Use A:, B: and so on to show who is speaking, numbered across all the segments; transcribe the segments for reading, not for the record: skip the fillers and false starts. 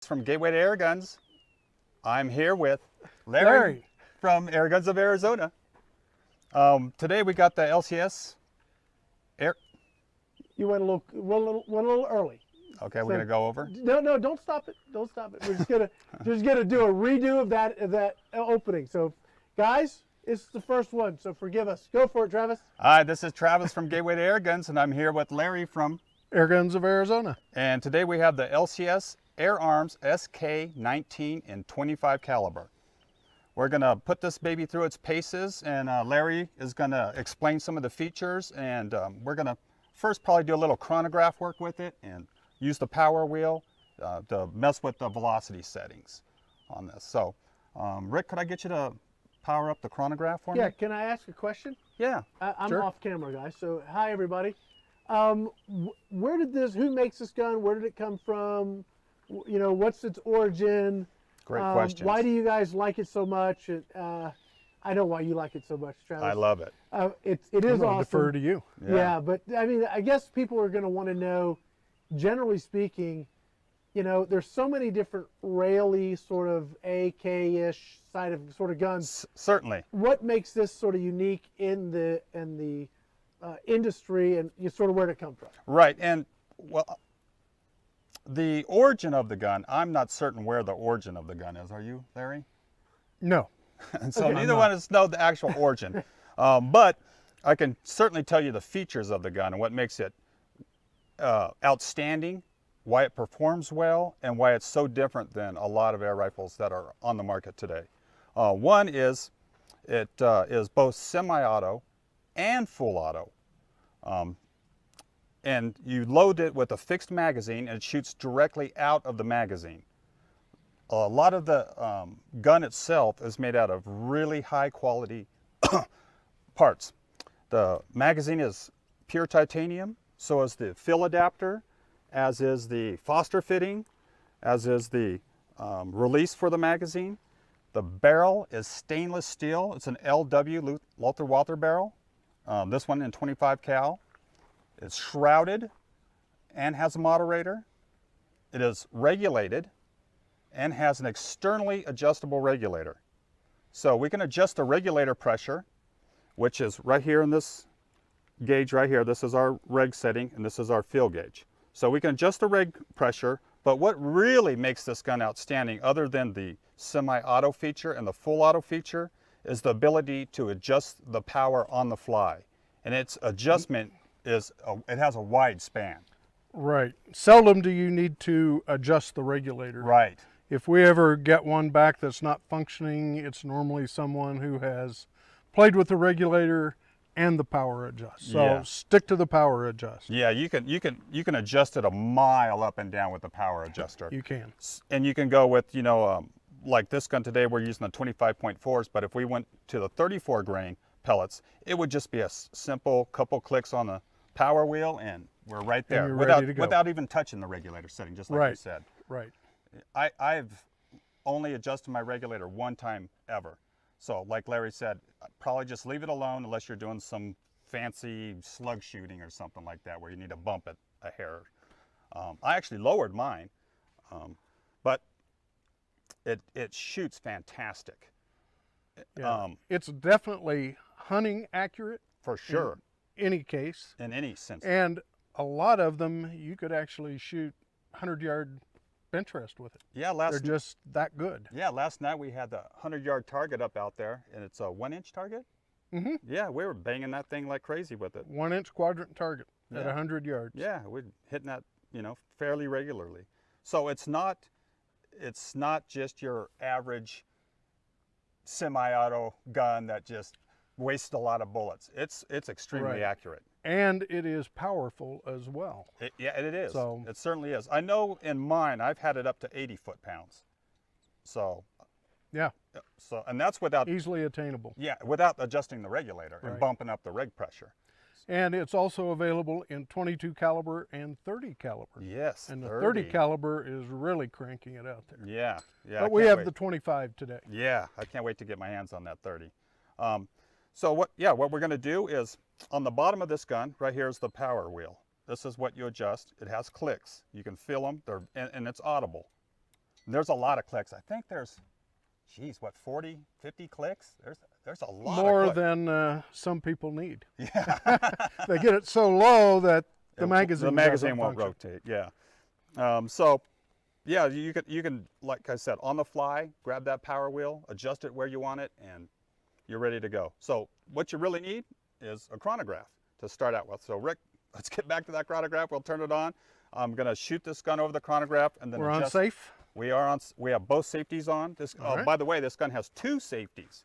A: Travis from Gateway to Airguns. I'm here with Larry from Airguns of Arizona. Today we got the LCS Air.
B: You went a little early.
A: Okay, we're gonna go over.
B: No, don't stop it. Don't stop it. We're just gonna do a redo of that opening. So, guys, it's the first one. So forgive us. Go for it, Travis.
A: Hi, this is Travis from Gateway to Airguns, and I'm here with Larry from
C: Airguns of Arizona.
A: And today we have the LCS AirArms SK19 in 25 caliber. We're gonna put this baby through its paces, and Larry is gonna explain some of the features, and we're gonna first probably do a little chronograph work with it and use the power wheel to mess with the velocity settings on this. So, Rick, could I get you to power up the chronograph for me?
B: Yeah, can I ask a question?
A: Yeah,
B: I'm
A: sure.
B: off camera, guys. So, hi, everybody. Who makes this gun? Where did it come from? You know, what's its origin?
A: Great question.
B: Why do you guys like it so much? I know why you like it so much, Travis.
A: I love it.
B: It is awesome.
C: Defer to you.
B: Yeah, but I mean, I guess people are going to want to know, generally speaking, you know, there's so many different rail-y sort of AK-ish sort of guns.
A: Certainly.
B: What makes this sort of unique in the industry, and sort of where did it come from?
A: Right, and well, the origin of the gun, I'm not certain where the origin of the gun is. Are you, Larry?
C: No.
A: And so neither one of us know the actual origin. But I can certainly tell you the features of the gun and what makes it outstanding, why it performs well, and why it's so different than a lot of air rifles that are on the market today. One is it is both semi-auto and full auto. And you load it with a fixed magazine and it shoots directly out of the magazine. A lot of the gun itself is made out of really high quality parts. The magazine is pure titanium, so is the fill adapter, as is the Foster fitting, as is the release for the magazine. The barrel is stainless steel. It's an LW Lothar Walther barrel. This one in 25 cal. It's shrouded and has a moderator. It is regulated and has an externally adjustable regulator. So we can adjust the regulator pressure, which is right here in this gauge right here. This is our reg setting and this is our fill gauge. So we can adjust the reg pressure, but what really makes this gun outstanding, other than the semi-auto feature and the full auto feature, is the ability to adjust the power on the fly. And its adjustment it has a wide span.
C: Right. Seldom do you need to adjust the regulator.
A: Right.
C: If we ever get one back that's not functioning, it's normally someone who has played with the regulator and the power adjust. So
A: Yeah.
C: stick to the power adjust.
A: Yeah, you can adjust it a mile up and down with the power adjuster.
C: You can.
A: And you can go with, you know, like this gun today, we're using the 25.4s, but if we went to the 34 grain pellets, it would just be a simple couple clicks on the power wheel and we're right there without even touching the regulator setting, just like you said.
C: Right.
A: I've only adjusted my regulator one time ever. So like Larry said, probably just leave it alone unless you're doing some fancy slug shooting or something like that where you need to bump it a hair. I actually lowered mine, but it shoots fantastic.
C: Yeah. It's definitely hunting accurate.
A: For sure.
C: In any case.
A: In any sense.
C: And a lot of them, you could actually shoot 100-yard bench rest with it.
A: Yeah,
C: they're just that good.
A: Yeah, last night we had the 100-yard target up out there, and it's a 1-inch target.
C: Mm-hmm.
A: Yeah, we were banging that thing like crazy with it.
C: 1-inch quadrant target at 100 yards.
A: Yeah, we're hitting that, you know, fairly regularly. So it's not just your average semi-auto gun that just wastes a lot of bullets. It's extremely accurate.
C: And it is powerful as well.
A: Yeah, it is.
C: So
A: it certainly is. I know in mine, I've had it up to 80 foot-pounds. So
C: yeah.
A: So, and that's without
C: easily attainable.
A: Yeah, without adjusting the regulator and bumping up the reg pressure.
C: And it's also available in 22 caliber and 30 caliber.
A: Yes,
C: and the 30 caliber is really cranking it out there.
A: Yeah, yeah.
C: But we have the 25 today.
A: Yeah, I can't wait to get my hands on that 30. So what we're going to do is on the bottom of this gun, right here is the power wheel. This is what you adjust. It has clicks. You can feel them, and it's audible. There's a lot of clicks. I think there's, geez, what, 40, 50 clicks? There's a lot
C: More
A: of clicks.
C: than some people need. Yeah. They get it so low that the magazine doesn't
A: won't
C: function.
A: rotate. Yeah. So, yeah, you can, like I said, on the fly, grab that power wheel, adjust it where you want it, and you're ready to go. So what you really need is a chronograph to start out with. So Rick, let's get back to that chronograph. We'll turn it on. I'm gonna shoot this gun over the chronograph and then
C: We're
A: adjust.
C: on safe?
A: We are on. We have both safeties on. This,
C: All right.
A: by the way, this gun has 2 safeties,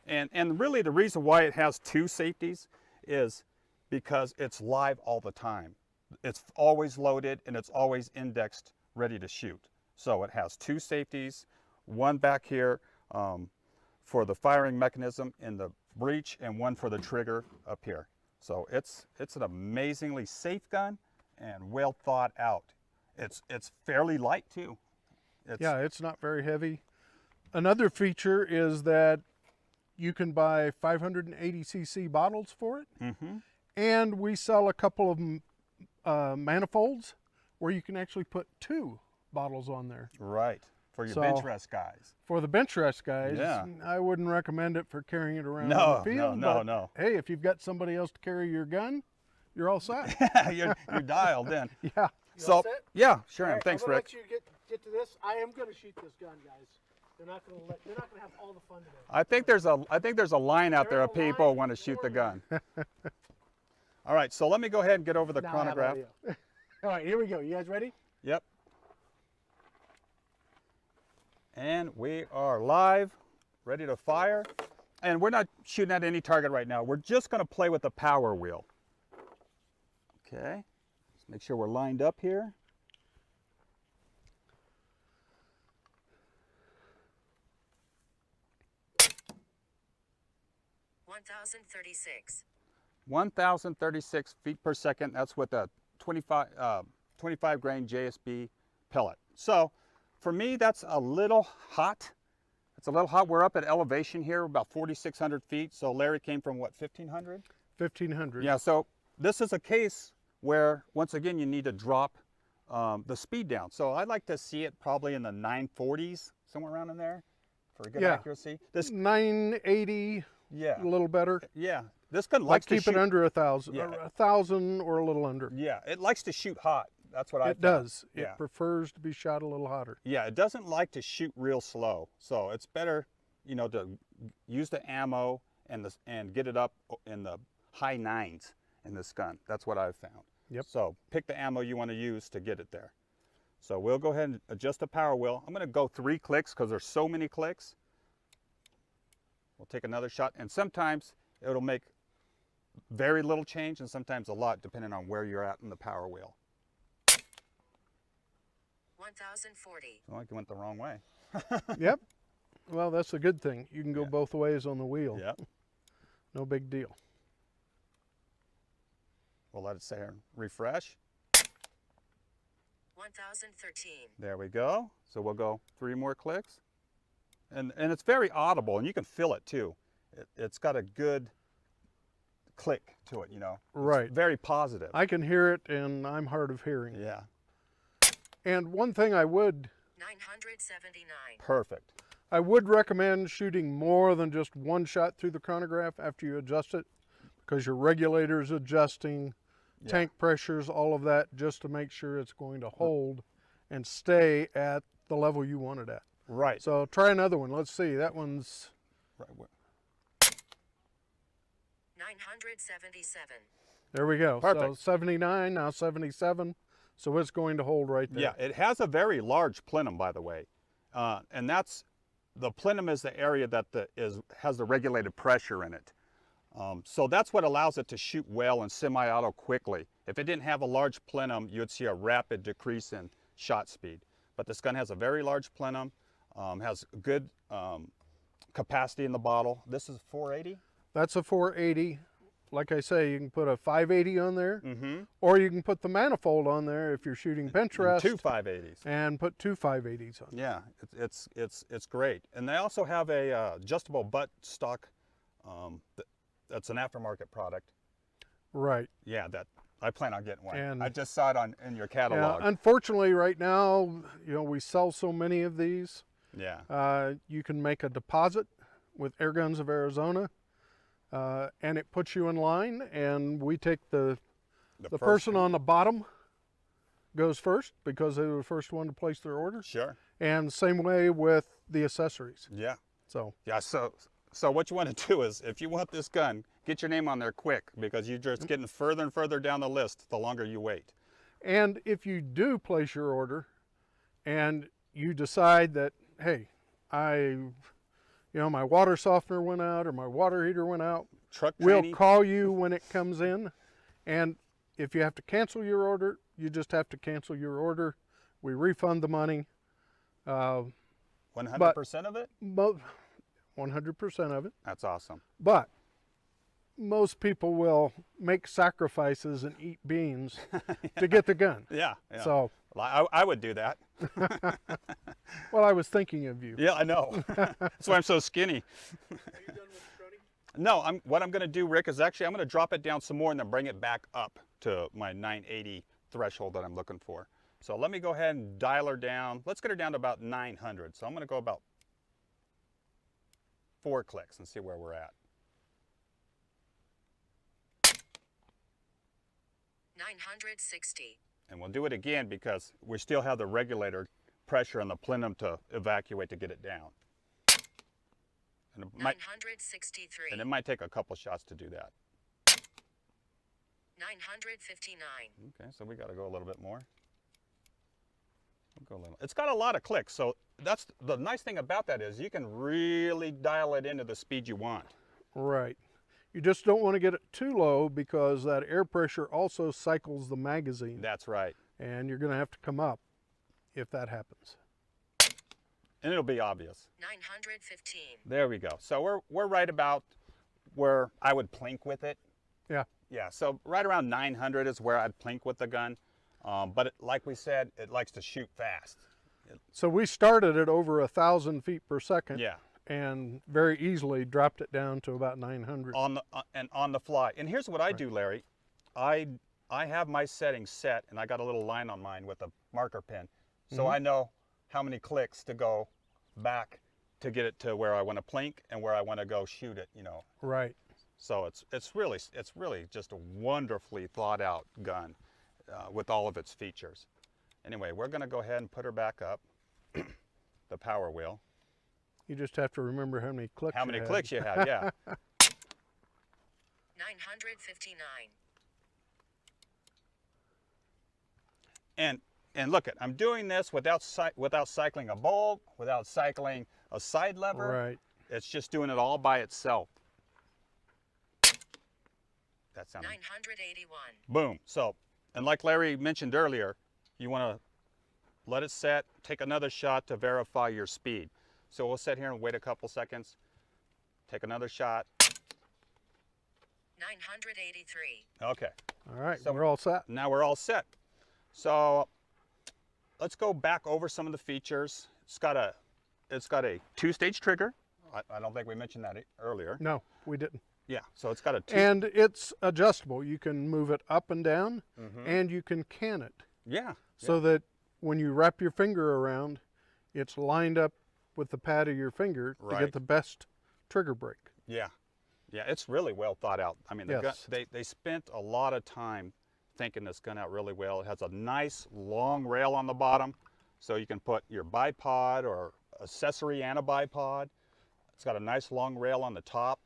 A: and really the reason why it has 2 safeties is because it's live all the time. It's always loaded and it's always indexed, ready to shoot. So it has 2 safeties, one back here for the firing mechanism in the breech, and one for the trigger up here. So it's an amazingly safe gun and well thought out. It's fairly light too.
C: Yeah, it's not very heavy. Another feature is that you can buy 580cc bottles for it.
A: Mm-hmm.
C: And we sell a couple of manifolds where you can actually put 2 bottles on there.
A: Right, for your
C: So,
A: bench rest guys.
C: For the bench rest guys,
A: Yeah.
C: I wouldn't recommend it for carrying it around
A: No,
C: in the field.
A: no,
C: but,
A: no.
C: Hey, if you've got somebody else to carry your gun, you're all set.
A: you're dialed in.
C: Yeah.
B: You all
A: So
B: set?
A: yeah, sure.
B: All right,
A: Thanks,
B: I'm gonna
A: Rick.
B: let you get to this. I am gonna shoot this gun, guys. They're not gonna have all the fun today.
A: I think there's a line out there
B: There's
A: of
B: a
A: people who
B: line
A: want to shoot the
B: for
A: gun. All right, so let me go ahead and get over the
B: Now I have
A: chronograph.
B: audio. All right, here we go. You guys ready?
A: Yep. And we are live, ready to fire. And we're not shooting at any target right now. We're just going to play with the power wheel. Okay. Let's make sure we're lined up here.
D: $1,036.
A: 1,036 feet per second. That's with a 25 grain JSB pellet. So for me, that's a little hot. It's a little hot. We're up at elevation here, about 4,600 feet. So Larry came from what, 1,500?
C: 1,500.
A: Yeah, so this is a case where, once again, you need to drop the speed down. So I'd like to see it probably in the 940s, somewhere around in there for good accuracy. This,
C: 980,
A: yeah,
C: a little better.
A: yeah. This gun
C: Like
A: likes to
C: keep
A: shoot.
C: it under 1,000,
A: Yeah.
C: 1,000 or a little under.
A: Yeah, it likes to shoot hot. That's what I
C: It
A: found.
C: does.
A: Yeah.
C: It prefers to be shot a little hotter.
A: Yeah, it doesn't like to shoot real slow. So it's better, you know, to use the ammo and get it up in the high 9s in this gun. That's what I've found.
C: Yep.
A: So pick the ammo you want to use to get it there. So we'll go ahead and adjust the power wheel. I'm going to go 3 clicks because there's so many clicks. We'll take another shot, and sometimes it'll make very little change and sometimes a lot depending on where you're at in the power wheel.
D: 1,040.
A: So I think it went the wrong way.
C: Yep. Well, that's a good thing. You can go
A: Yeah.
C: both ways on the wheel.
A: Yep.
C: No big deal.
A: We'll let it sit here and refresh.
D: 1,013.
A: There we go. So we'll go 3 more clicks. And it's very audible, and you can feel it too. It's got a good click to it, you know. It's
C: Right.
A: very positive.
C: I can hear it, and I'm hard of hearing.
A: Yeah.
C: And one thing I would
D: 979.
A: Perfect.
C: recommend shooting more than just one shot through the chronograph after you adjust it, because your regulator's adjusting, tank pressures, all of that, just to make sure it's going to hold and stay at the level you want it at.
A: Right.
C: So try another one. Let's see. That one's
A: Right.
D: 977.
C: there. We go. So
A: Perfect.
C: 79 now 77. So it's going to hold right there.
A: Yeah, it has a very large plenum, by the way, and the plenum is the area that has the regulated pressure in it. So that's what allows it to shoot well and semi-auto quickly. If it didn't have a large plenum, you'd see a rapid decrease in shot speed. But this gun has a very large plenum, has good capacity in the bottle. This is 480.
C: That's a 480. Like I say, you can put a 580 on there,
A: Mm-hmm.
C: or you can put the manifold on there if you're shooting bench rest,
A: 2 580s.
C: and put 2 580s on.
A: Yeah, it's great. And they also have a adjustable butt stock. That's an aftermarket product.
C: Right.
A: Yeah, that I plan on getting one.
C: And-
A: I just saw it in your catalog.
C: Yeah, unfortunately, right now, we sell so many of these.
A: Yeah.
C: You can make a deposit with Airguns of Arizona, and it puts you in line, and we take the
A: first
C: person
A: one.
C: on the bottom goes first because they were the first one to place their order.
A: Sure.
C: And same way with the accessories.
A: Yeah.
C: So
A: Yeah. So what you want to do is, if you want this gun, get your name on there quick, because you're just getting further and further down the list the longer you wait.
C: and if you do place your order and you decide that, hey, my water softener went out or my water heater went out,
A: Truck
C: we'll
A: training.
C: call you when it comes in. And if you have to cancel your order, you just have to cancel your order. We refund the money.
A: 100% of it?
C: 100% of it.
A: That's awesome.
C: But most people will make sacrifices and eat beans to get the gun.
A: Yeah. Yeah.
C: So,
A: Well, I would do that.
C: well, I was thinking of you.
A: Yeah, I know. That's why I'm so skinny.
B: Are you done with Crony?
A: No, what I'm going to do, Rick, is actually I'm going to drop it down some more and then bring it back up to my 980 threshold that I'm looking for. So let me go ahead and dial her down. Let's get her down to about 900. So I'm going to go about 4 clicks and see where we're at.
D: 960.
A: And we'll do it again because we still have the regulator pressure on the plenum to evacuate to get it down. And it might,
D: 963.
A: and it might take a couple shots to do that.
D: 959.
A: Okay, so we got to go a little bit more. We'll go a little. It's got a lot of clicks, so that's the nice thing about that is you can really dial it into the speed you want.
C: Right. You just don't want to get it too low because that air pressure also cycles the magazine.
A: That's right.
C: And you're going to have to come up if that happens.
A: And it'll be obvious.
D: 915.
A: There we go. So we're right about where I would plink with it.
C: Yeah.
A: Yeah, so right around 900 is where I'd plink with the gun. But like we said, it likes to shoot fast.
C: So we started at over 1,000 feet per second.
A: Yeah.
C: And very easily dropped it down to about 900.
A: On the fly. And here's what I do, Larry. I have my settings set, and I got a little line on mine with a marker pen, so I know how many clicks to go back to get it to where I want to plink and where I want to go shoot it.
C: Right.
A: So it's really just a wonderfully thought out gun with all of its features. Anyway, we're going to go ahead and put her back up, the power wheel.
C: You just have to remember how many clicks.
A: How many clicks you had, yeah.
D: 959.
A: And look, I'm doing this without cycling a bulb, without cycling a side lever.
C: Right.
A: It's just doing it all by itself. That sounded
D: 981.
A: boom. So, and like Larry mentioned earlier, you want to let it set, take another shot to verify your speed. So we'll sit here and wait a couple seconds, take another shot.
D: 983.
A: Okay,
C: All right.
A: So-
C: we're all set.
A: now we're all set. So let's go back over some of the features. It's got a 2-stage trigger. I don't think we mentioned that earlier.
C: No, we didn't.
A: Yeah, so it's got a
C: And it's adjustable. You can move it up and down, and you can can it
A: yeah,
C: so that when you wrap your finger around, it's lined up with the pad of your finger to
A: Right.
C: get the best trigger break.
A: yeah, it's really well thought out. I mean, the gun,
C: Yes.
A: they spent a lot of time thinking this gun out really well. It has a nice long rail on the bottom, so you can put your bipod or accessory and a bipod. It's got a nice long rail on the top.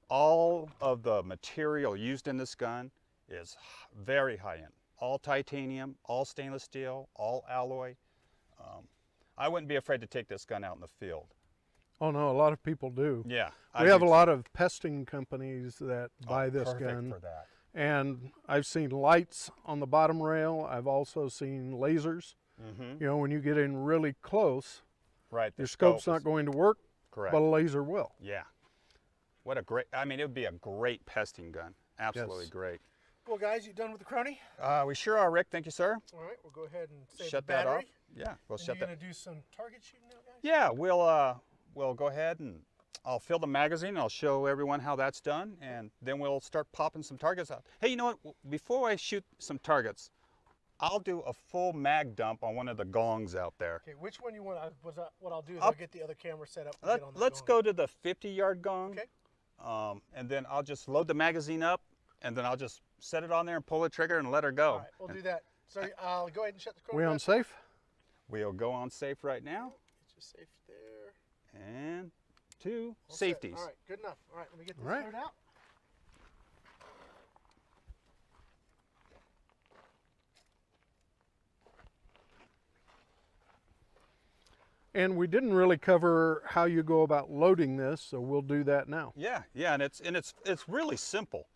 A: All of the material used in this gun is very high-end. All titanium, all stainless steel, all alloy. I wouldn't be afraid to take this gun out in the field.
C: Oh no, a lot of people do.
A: Yeah.
C: We have a lot of pesting companies that buy this
A: perfect
C: gun.
A: for that.
C: And I've seen lights on the bottom rail. I've also seen lasers.
A: Mm-hmm.
C: When you get in really close,
A: Right.
C: your
A: the
C: scope's
A: scope
C: not
A: is-
C: going to work,
A: correct.
C: but a laser will.
A: Yeah. What a great, I mean, it would be a great pesting gun. Absolutely
C: Yes.
A: great.
B: Well, guys, you done with the Crony?
A: We sure are, Rick. Thank you, sir.
B: All right, we'll go ahead and save
A: Shut
B: the
A: that
B: battery.
A: off. Yeah, we'll
B: And
A: shut
B: you're
A: that.
B: gonna do some target shooting now, guys?
A: Yeah, we'll go ahead and I'll fill the magazine and I'll show everyone how that's done, and then we'll start popping some targets out. Hey, you know what? Before I shoot some targets, I'll do a full mag dump on one of the gongs out there.
B: Okay, which one you want? What I'll do is I'll get the other camera set up. And get on the
A: Let's
B: gong.
A: go to the 50-yard gong.
B: Okay.
A: And then I'll just load the magazine up, and then I'll just set it on there and pull the trigger and let her go.
B: All right, we'll do that. So I'll go ahead and shut the
C: We
B: chronograph.
C: on safe?
A: We'll go on safe right now.
B: Get you safe there.
A: And 2
B: All set.
A: safeties.
B: All right, good enough. All right, let me get this
C: All right.
B: cleared out.
C: And we didn't really cover how you go about loading this, so we'll do that now.
A: Yeah, and it's really simple.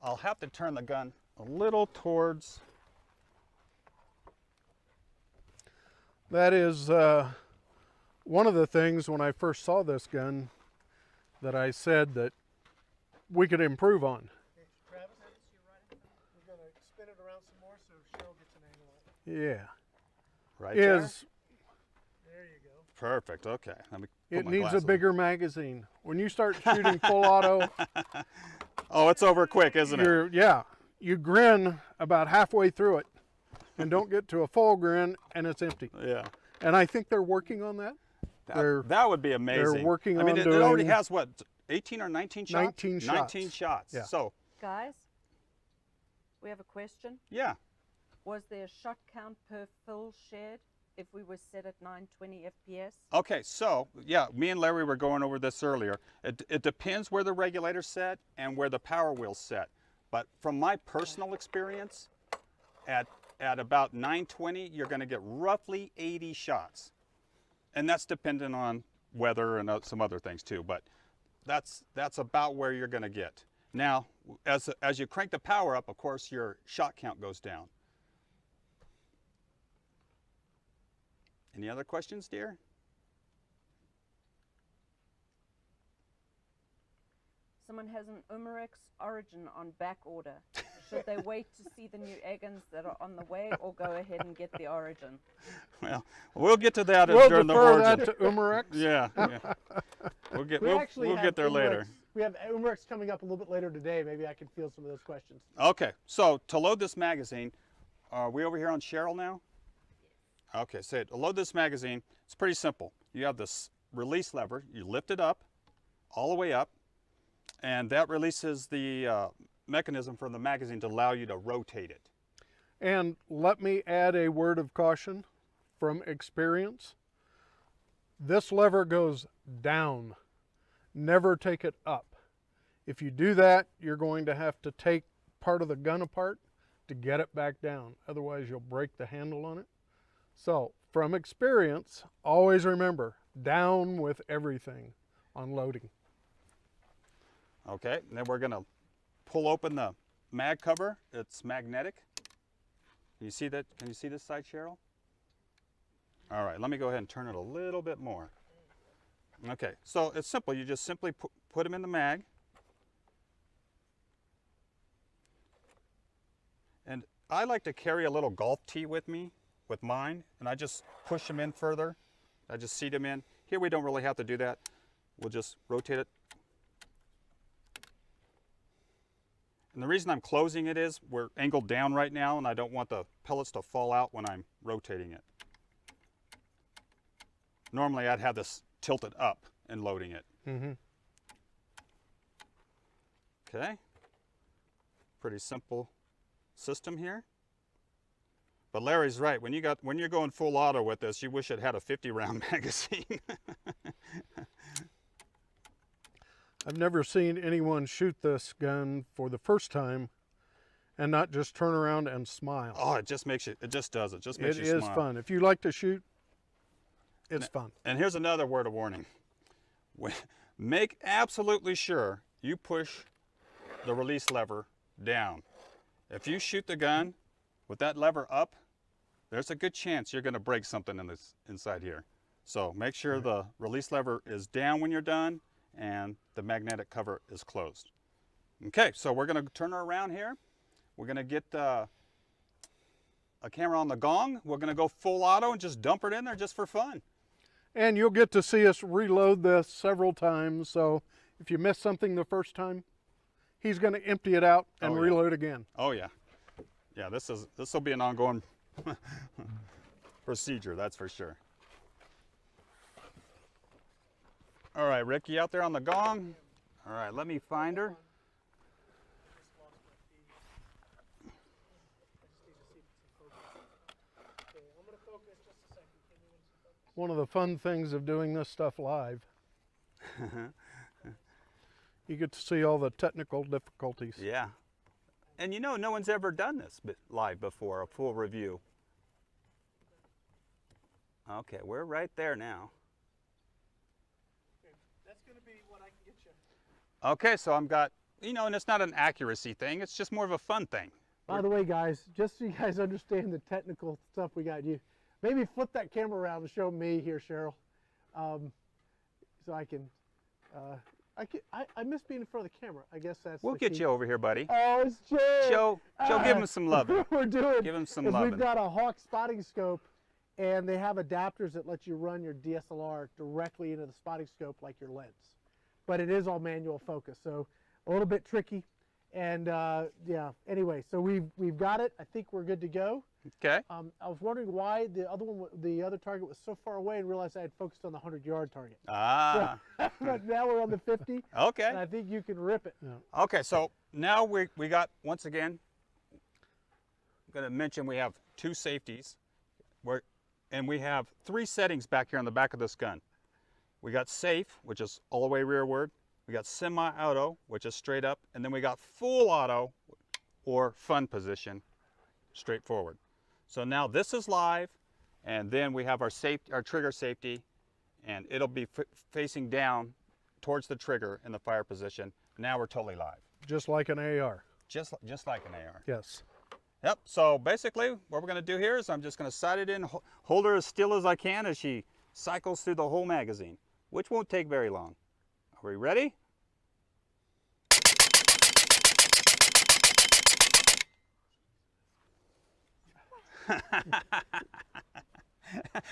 A: I'll have to turn the gun a little towards.
C: That is one of the things when I first saw this gun that I said that we could improve on.
B: Okay, Travis, we're going to spin it around some more so Cheryl gets an angle on it.
C: Yeah.
A: Right there.
B: There you go.
A: Perfect. Okay. Let me put
C: It
A: my
C: needs a
A: glasses on.
C: bigger magazine. When you start shooting full auto,
A: Oh, it's over quick, isn't it?
C: you grin about halfway through it and don't get to a full grin and it's empty.
A: Yeah.
C: And I think they're working on that.
A: That would be amazing.
C: working
A: I mean,
C: on
A: it already
C: doing
A: has what, 18 or 19 shots?
C: 19 shots.
A: 19 shots.
C: Yeah.
A: So,
E: Guys, we have a question.
A: yeah.
E: Was there a shot count per fill shared if we were set at 920 FPS?
A: Okay, so, yeah, me and Larry were going over this earlier. It depends where the regulator's set and where the power wheel's set. But from my personal experience, at about 920, you're going to get roughly 80 shots. And that's dependent on weather and some other things too, but that's about where you're going to get. Now, as you crank the power up, of course, your shot count goes down. Any other questions, dear?
E: Someone has an Umarex Origin on back order. Should they wait to see the new Airguns that are on the way, or go ahead and get the Origin?
A: Well, we'll get to that
C: We'll
A: during the
C: defer
A: origin.
C: that to Umarex.
A: Yeah, we'll get there later.
B: We have Umarex coming up a little bit later today. Maybe I can field some of those questions.
A: Okay, so to load this magazine, are we over here on Cheryl now? Okay, so to load this magazine, it's pretty simple. You have this release lever, you lift it up, all the way up, and that releases the mechanism for the magazine to allow you to rotate it.
C: And let me add a word of caution from experience. This lever goes down. Never take it up. If you do that, you're going to have to take part of the gun apart to get it back down. Otherwise, you'll break the handle on it. So, from experience, always remember, down with everything on loading.
A: Okay, and then we're gonna pull open the mag cover. It's magnetic. Can you see that? Can you see this side, Cheryl? All right, let me go ahead and turn it a little bit more. Okay, so it's simple. You just simply put them in the mag. And I like to carry a little golf tee with me, with mine, and I just push them in further. I just seat them in. Here we don't really have to do that. We'll just rotate it. And the reason I'm closing it is we're angled down right now and I don't want the pellets to fall out when I'm rotating it. Normally I'd have this tilted up and loading it.
C: Mm-hmm.
A: Okay, pretty simple system here. But Larry's right, when you're going full auto with this, you wish it had a 50-round magazine.
C: I've never seen anyone shoot this gun for the first time and not just turn around and smile.
A: Oh, it just makes you, it just does, it just makes
C: It
A: you
C: is
A: smile.
C: fun. If you like to shoot, it's fun.
A: And here's another word of warning. Make absolutely sure you push the release lever down. If you shoot the gun with that lever up, there's a good chance you're going to break something in this inside here. So make sure the release lever is down when you're done and the magnetic cover is closed. Okay, so we're going to turn her around here. We're going to get a camera on the gong. We're going to go full auto and just dump it in there just for fun.
C: And you'll get to see us reload this several times. So if you miss something the first time, he's going to empty it out and
A: Oh, yeah.
C: reload again.
A: Oh yeah. Yeah, this will be an ongoing procedure, that's for sure. All right, Rick, you out there on the gong? All right, let me find her.
C: One of the fun things of doing this stuff live. You get to see all the technical difficulties.
A: Yeah. And you know, no one's ever done this live before, a full review. Okay, we're right there now.
B: That's going to be what I can get you.
A: Okay, so I'm got, you know, and it's not an accuracy thing, it's just more of a fun thing.
B: By the way, guys, just so you guys understand the technical stuff we got, you maybe flip that camera around and show me here, Cheryl, so I can. I miss being in front of the camera. I guess that's.
A: We'll
B: the
A: get
B: key.
A: you over here, buddy.
B: Oh, it's Joe.
A: Joe, give him some love.
B: We're doing.
A: Give him some
B: is
A: loving.
B: We've got a Hawk spotting scope, and they have adapters that let you run your DSLR directly into the spotting scope like your lens, but it is all manual focus, so a little bit tricky. And yeah. Anyway, so we've got it. I think we're good to go.
A: Okay.
B: I was wondering why the other target was so far away, and realized I had focused on the 100-yard target.
A: Ah.
B: But now we're on the 50.
A: Okay.
B: And I think you can rip it.
C: Yeah.
A: Okay, so now we got, once again, I'm going to mention we have two safeties, and we have three settings back here on the back of this gun. We got safe, which is all the way rearward. We got semi-auto, which is straight up, and then we got full auto, or fun position, straight forward. So now this is live, and then we have our trigger safety, and it'll be facing down towards the trigger in the fire position. Now we're totally live.
C: Just like an AR.
A: Just like an AR.
C: Yes.
A: Yep, so basically what we're gonna do here is I'm just gonna sight it in, hold her as still as I can as she cycles through the whole magazine, which won't take very long. Are we ready?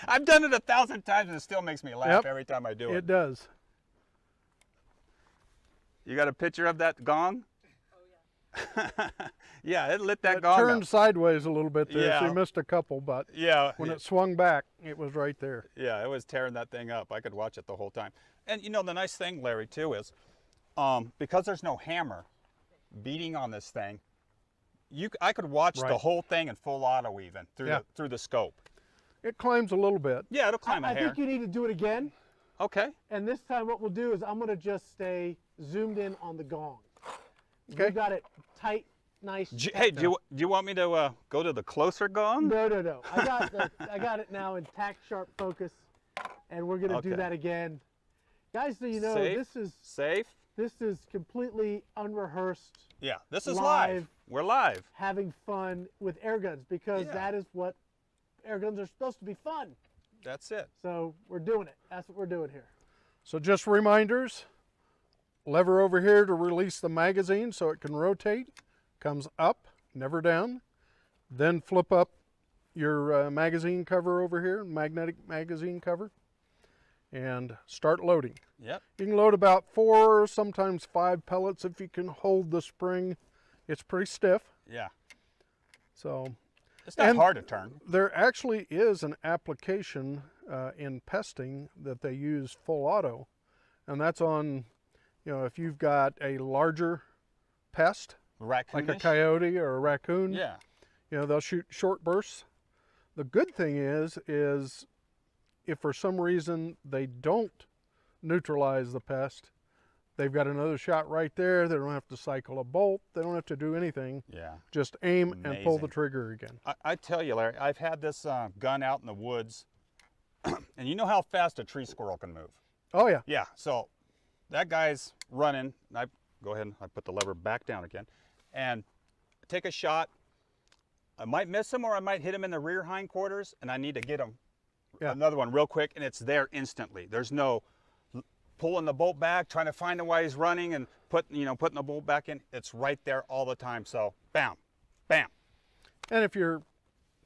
A: I've done it 1,000 times and it still makes me laugh
C: Yep.
A: every time I do it.
C: It does.
A: You got a picture of that gong? Oh yeah. Yeah, it lit that
C: It
A: gong
C: turned
A: up.
C: sideways a little bit there, so
A: Yeah.
C: you missed a couple, but
A: Yeah.
C: when it swung back, it was right there.
A: Yeah, it was tearing that thing up. I could watch it the whole time. And you know, the nice thing, Larry, too, is because there's no hammer beating on this thing, I could watch the
C: Right.
A: whole thing in full auto even through the scope.
C: It climbs a little bit.
A: Yeah, it'll climb a
B: I
A: hair.
B: think you need to do it again.
A: Okay.
B: And this time what we'll do is I'm going to just stay zoomed in on the gong.
C: Okay.
B: We got it tight, nice.
A: Hey, do you want me to go to the closer gong?
B: No. I got it now in tack sharp focus, and we're going to do
A: Okay.
B: that again. Guys, so you know,
A: Safe.
B: this
A: Safe.
B: is completely unrehearsed,
A: Yeah, this is
B: Live.
A: live. We're live.
B: having fun with air guns, because
A: Yeah.
B: that is what air guns are supposed to be, fun.
A: That's it.
B: So we're doing it. That's what we're doing here.
C: So just reminders, lever over here to release the magazine so it can rotate, comes up, never down. Then flip up your magazine cover over here, magnetic magazine cover, and start loading.
A: Yep.
C: You can load about 4, sometimes 5 pellets if you can hold the spring. It's pretty stiff.
A: Yeah.
C: So
A: It's not
C: And-
A: hard to turn.
C: there actually is an application in pesting that they use full auto, and that's on, if you've got a larger pest, like a
A: Raccoonish.
C: coyote or a raccoon,
A: Yeah.
C: they'll shoot short bursts. The good thing is if for some reason they don't neutralize the pest, they've got another shot right there. They don't have to cycle a bolt. They don't have to do anything.
A: Yeah.
C: Just aim and pull the
A: Amazing.
C: trigger again.
A: I tell you, Larry, I've had this gun out in the woods, and you know how fast a tree squirrel can move.
C: Oh yeah.
A: Yeah, so that guy's running. I go ahead and I put the lever back down again, and take a shot. I might miss him, or I might hit him in the rear hindquarters, and I need to get him another one real quick, and it's there instantly. There's no pulling the bolt back, trying to find him while he's running, and putting the bolt back in. It's right there all the time. So bam, bam.
C: And if you're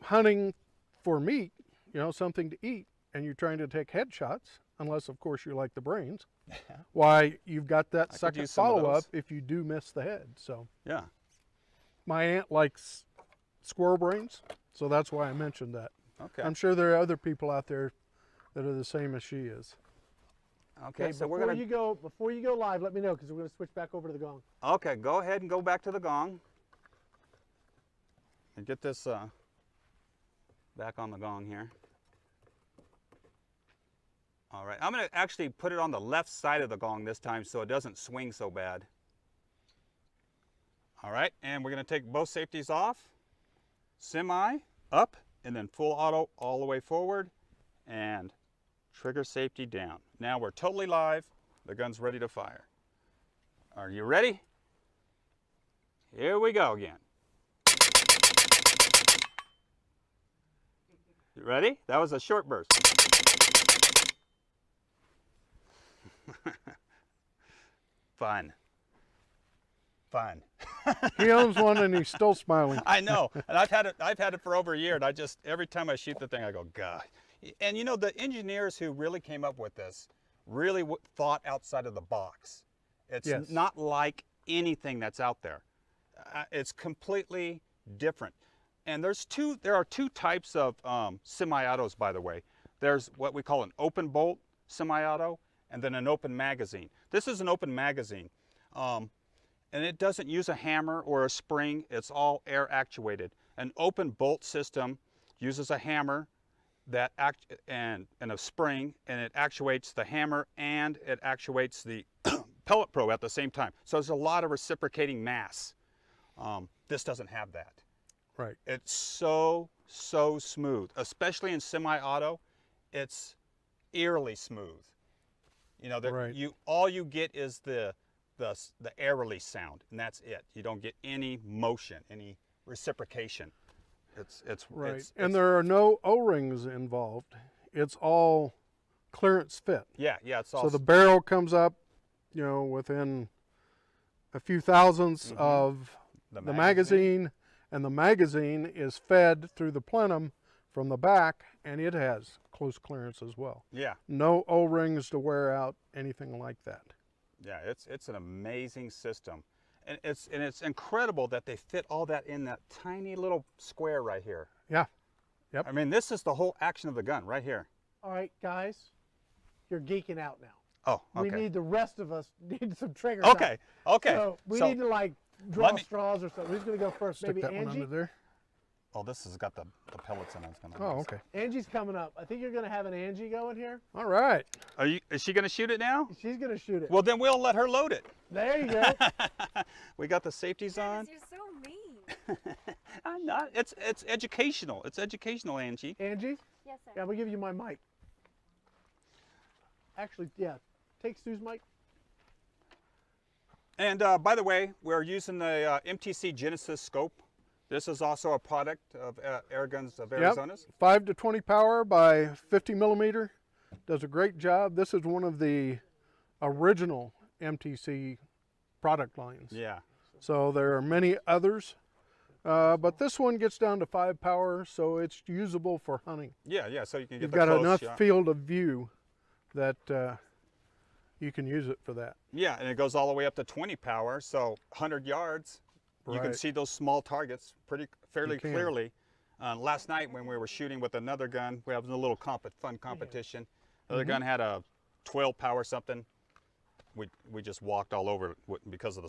C: hunting for meat, something to eat, and you're trying to take headshots, unless of course you like the brains, why you've got that
A: could
C: second
A: use some of
C: follow-up
A: those.
C: if you do miss the head. So
A: Yeah.
C: my aunt likes squirrel brains, so that's why I mentioned that.
A: Okay.
C: I'm sure there are other people out there that are the same as she is.
A: Okay. So we're
B: before
A: gonna.
B: before you go live, let me know because we're going to switch back over to the gong.
A: Okay. Go ahead and go back to the gong. And get this back on the gong here. All right. I'm gonna actually put it on the left side of the gong this time so it doesn't swing so bad. All right. And we're gonna take both safeties off. Semi up and then full auto all the way forward and trigger safety down. Now we're totally live. The gun's ready to fire. Are you ready? Here we go again. You ready? That was a short burst. Fun. Fun.
C: He owns one and he's still smiling.
A: I know, and I've had it for over a year, and I just, every time I shoot the thing, I go, God. And you know, the engineers who really came up with this really thought outside of the box. It's
C: Yes.
A: not like anything that's out there. It's completely different. And there are two types of semi-autos, by the way. There's what we call an open bolt semi-auto, and then an open magazine. This is an open magazine. And it doesn't use a hammer or a spring. It's all air actuated. An open bolt system uses a hammer and a spring, and it actuates the hammer and it actuates the pellet probe at the same time. So there's a lot of reciprocating mass. This doesn't have that.
C: Right.
A: It's so smooth, especially in semi-auto. It's eerily smooth. You know,
C: Right.
A: all you get is the air release sound, and that's it. You don't get any motion, any reciprocation. It's
C: Right.
A: it's-
C: And there are no O-rings involved. It's all clearance fit.
A: yeah, it's all
C: So the barrel comes up, you know, within a few thousandths of the magazine, and the magazine is fed through the plenum from the back, and it has close clearance as well.
A: Yeah,
C: No O-rings to wear out, anything like that.
A: yeah. It's an amazing system, and it's incredible that they fit all that in that tiny little square right here.
C: Yeah. Yep.
A: I mean, this is the whole action of the gun right here.
B: All right, guys, you're geeking out now.
A: Oh, okay.
B: We need the rest of us need some triggers.
A: Okay,
B: out.
A: okay.
B: So we need to like draw
A: let me-
B: straws or something. Who's going to go first?
C: Stick
B: Maybe
C: that one
B: Angie.
C: under there.
A: Oh, this has got the pellets in it. It's gonna be
C: Oh,
A: nice.
C: okay.
B: Angie's coming up. I think you're going to have an Angie going here.
C: All right.
A: Is she gonna shoot it now?
B: She's going to shoot it.
A: Well, then we'll let her load it.
B: There you go.
A: We got the safeties on.
E: You're so mean.
A: I'm not. It's educational. It's educational, Angie.
B: Angie,
E: Yes, sir.
B: yeah, I'm going to give you my mic. Actually, yeah, take Stu's mic.
A: And by the way, we're using the Mtc Genesis Scope. This is also a product of Airguns of Arizona.
C: 5 to 20 power by 50 millimeter. Does a great job. This is one of the original MTC product lines.
A: Yeah.
C: So there are many others, but this one gets down to 5 power, so it's usable for hunting.
A: Yeah. So you can get
C: You've
A: the
C: got
A: close
C: enough
A: shot.
C: field of view that you can use it for that.
A: Yeah, and it goes all the way up to 20 power. So 100 yards, you can
C: Right.
A: see those small targets fairly
C: You can.
A: clearly. Last night when we were shooting with another gun, we had a little fun competition. The other gun had a 12 power something. We just walked all over it because of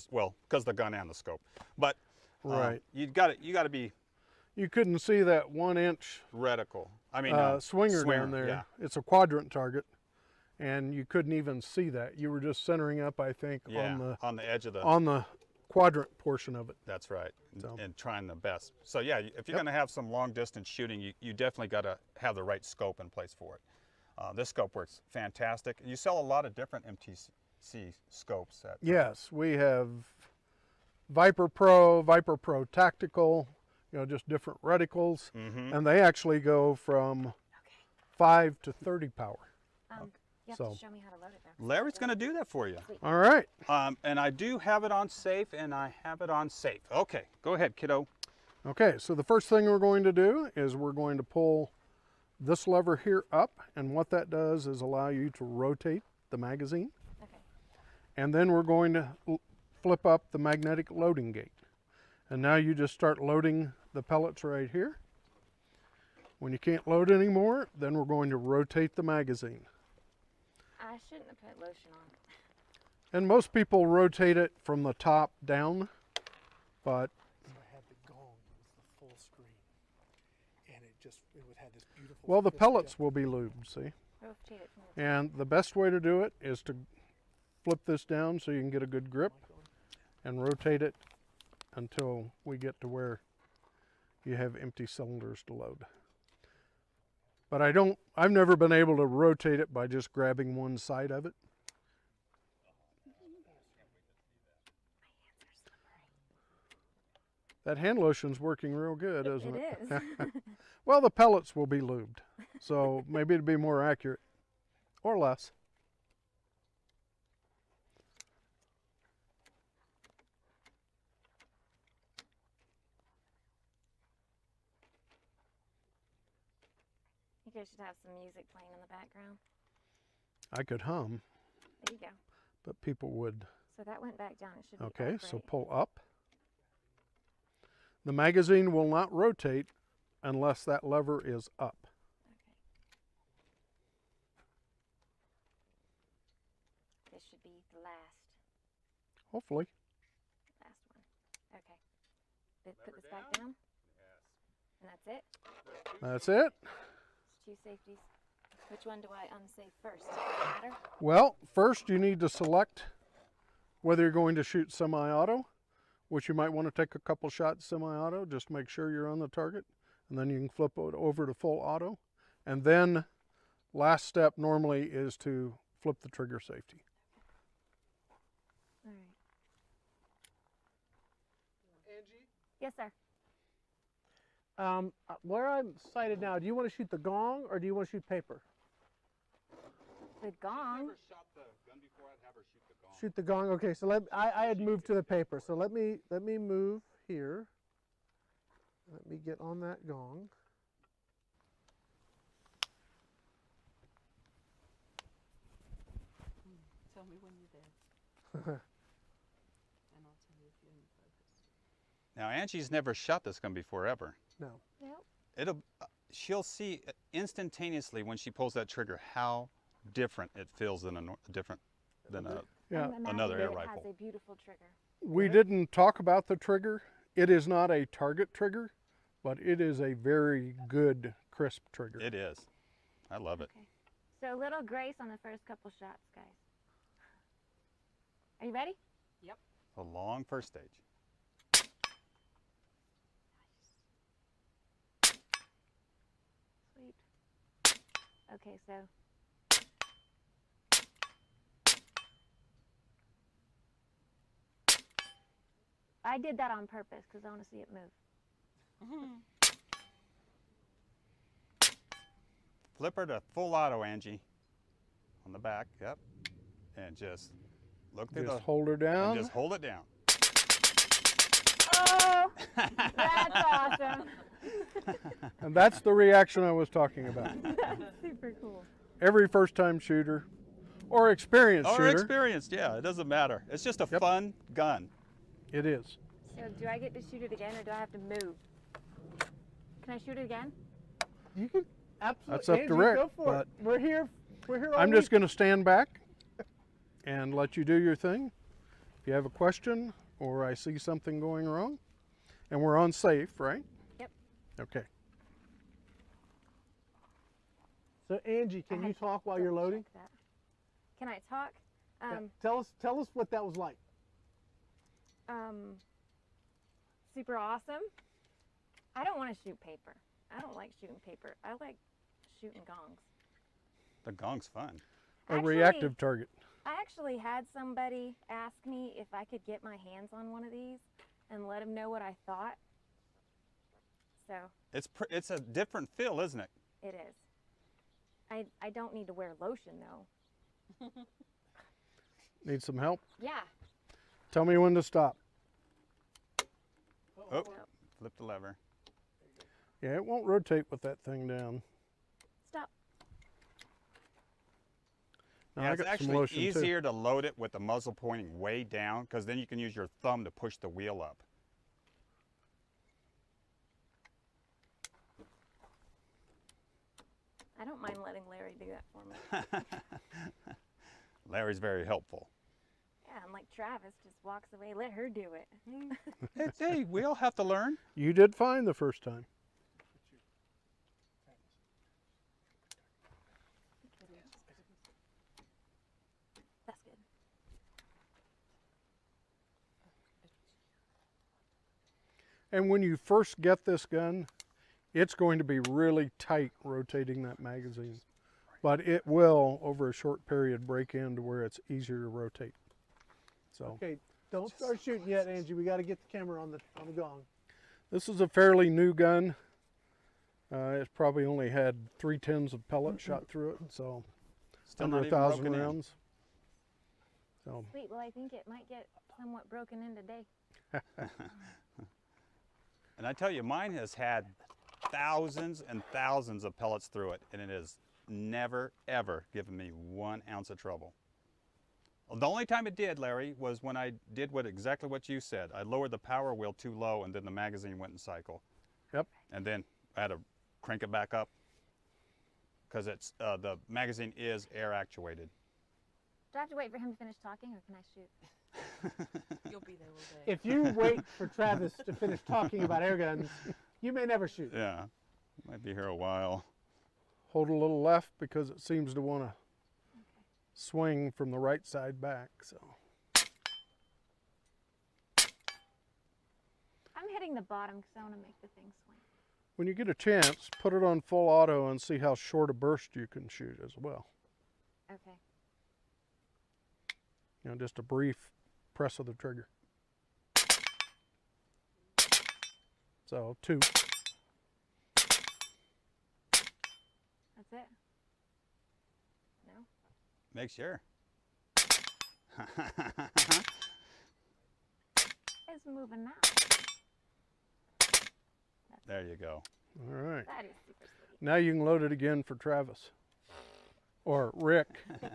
A: the gun and the scope. But
C: Right.
A: you got to be
C: You couldn't see that 1-inch
A: reticle. I mean,
C: swinger down there.
A: Yeah,
C: It's a quadrant target, and you couldn't even see that. You were just centering up, I think,
A: yeah, on the edge of the.
C: on the quadrant portion of it.
A: That's right,
C: So-
A: and trying the best. So yeah, if you're going to have some long distance shooting, you definitely got to have the right scope in place for it. This scope works fantastic. You sell a lot of different MTC scopes.
C: Yes, we have Viper Pro Tactical, you know, just different reticles, and they actually go from 5 to 30 power.
F: You have
C: So-
F: to show me how to load it though.
A: Larry's going to do that for you.
C: All right.
A: And I do have it on safe, and I have it on safe. Okay, go ahead, kiddo.
C: Okay, so the first thing we're going to do is we're going to pull this lever here up, and what that does is allow you to rotate the magazine.
F: Okay.
C: And then we're going to flip up the magnetic loading gate. And now you just start loading the pellets right here. When you can't load anymore, then we're going to rotate the magazine.
F: I shouldn't have put lotion on.
C: And most people rotate it from the top down, but
B: So I had the gong, it was the full screen. And it would have this beautiful.
C: well, the
B: crisp
C: pellets
B: cut.
C: will be lubed, see?
F: Rotate it from the
C: And the best way to do it is to flip this down so you can get a good grip and rotate it until we get to where you have empty cylinders to load. But I've never been able to rotate it by just grabbing one side of it. That hand lotion's working real good, isn't it?
F: It is.
C: Well, the pellets will be lubed, so maybe it'd be more accurate, or less.
F: You guys should have some music playing in the background.
C: I could hum,
F: There you go.
C: but people would.
F: So that went back down. It should be
C: Okay,
F: up,
C: so
F: right?
C: pull up. The magazine will not rotate unless that lever is up.
F: Okay. This should be the last
C: Hopefully.
F: one. Okay. Put this back down. And that's it.
C: That's it.
F: It's two safeties. Which one do I unsafe first? Does that matter?
C: Well, first you need to select whether you're going to shoot semi-auto, which you might want to take a couple shots semi-auto, just make sure you're on the target, and then you can flip it over to full auto. And then last step normally is to flip the trigger safety.
F: All right. Yes, sir.
B: Where I'm sighted now, do you want to shoot the gong or do you want to shoot paper?
F: The gong.
A: shot the gun before, I'd have her shoot the gong.
B: Shoot the gong. Okay, so I had moved to the paper. So let me move here. Let me get on that gong.
E: Tell me when you're there. And I'll tell you if you're in focus.
A: Now Angie's never shot this gun before ever.
B: No.
F: Nope.
A: She'll see instantaneously when she pulls that trigger how different it feels than
C: Yeah.
F: And the
A: another air
F: Magnum
A: rifle.
F: has a beautiful trigger.
C: We didn't talk about the trigger. It is not a target trigger, but it is a very good crisp trigger.
A: It is. I love it.
F: Okay. So a little grace on the first couple shots, guys. Are you ready?
A: A long first stage.
F: Sweet. Okay, so I did that on purpose because I want to see it move.
A: Flip her to full auto, Angie. On the back, yep. And just look through
C: Just
A: the
C: hold her down.
A: and just hold it down.
F: Oh, that's awesome.
C: And that's the reaction I was talking about.
F: That's super cool.
C: Every first time shooter or experienced
A: Or
C: shooter,
A: experienced, yeah, it doesn't matter. It's just a fun gun.
C: it is.
F: So do I get to shoot it again or do I have to move? Can I shoot it again?
B: You can absolutely.
C: That's up to
B: Angie,
C: Rick,
B: Go for it. We're here. We're here all
C: I'm just
B: week.
C: going to stand back and let you do your thing. If you have a question or I see something going wrong, and we're on safe, right?
F: Yep.
C: Okay.
B: So Angie,
F: I
B: can
F: had
B: you
F: to
B: talk while you're
F: double
B: loading?
F: check that. Can I talk?
B: Yeah. Tell us what that was like.
F: Super awesome. I don't want to shoot paper. I don't like shooting paper. I like shooting gongs.
A: The gong's fun.
C: A
F: Actually-
C: reactive target.
F: I actually had somebody ask me if I could get my hands on one of these and let them know what I thought. So
A: It's a different feel, isn't it?
F: it is. I don't need to wear lotion though.
C: Need some help?
F: Yeah.
C: Tell me when to stop.
A: Oh, flip the lever.
C: Yeah, it won't rotate with that thing down. Now,
A: Yeah,
C: I
A: it's
C: got some
A: actually
C: lotion, too.
A: easier to load it with the muzzle pointing way down, because then you can use your thumb to push the wheel up.
F: I don't mind letting Larry do that for me.
A: Larry's very helpful.
F: Yeah, and like Travis just walks away, let her do it.
A: Hey, we all have to learn.
C: You did fine the first time.
F: That's good.
C: And when you first get this gun, it's going to be really tight rotating that magazine. But it will, over a short period, break into where it's easier to rotate. So
B: Okay, don't start shooting yet, Angie. We got to get the camera on the gong.
C: this is a fairly new gun. It's probably only had 3 tins of pellet shot through it, so
A: Still
C: under
A: not even
C: 1,000
A: broken in.
C: rounds. So
F: Sweet, well, I think it might get somewhat broken in today.
A: And I tell you, mine has had thousands and thousands of pellets through it, and it has never, ever given me 1 ounce of trouble. The only time it did, Larry, was when I did exactly what you said. I lowered the power wheel too low, and then the magazine went in cycle.
C: Yep.
A: And then I had to crank it back up, because it's the magazine is air actuated.
F: Do I have to wait for him to finish talking, or can I shoot?
E: You'll be there all day.
B: If you wait for Travis to finish talking about air guns, you may never shoot.
A: Yeah, might be here a while.
C: hold a little left because it seems to want to swing from the right side back. So
F: I'm hitting the bottom because I want to make the thing swing.
C: when you get a chance, put it on full auto and see how short a burst you can shoot as well.
F: Okay.
C: You know, just a brief press of the trigger. So 2.
F: That's it. No?
A: Make sure.
F: It's moving now.
A: There you go.
C: All right.
F: That is super sweet.
C: Now you can load it again for Travis. Or Rick.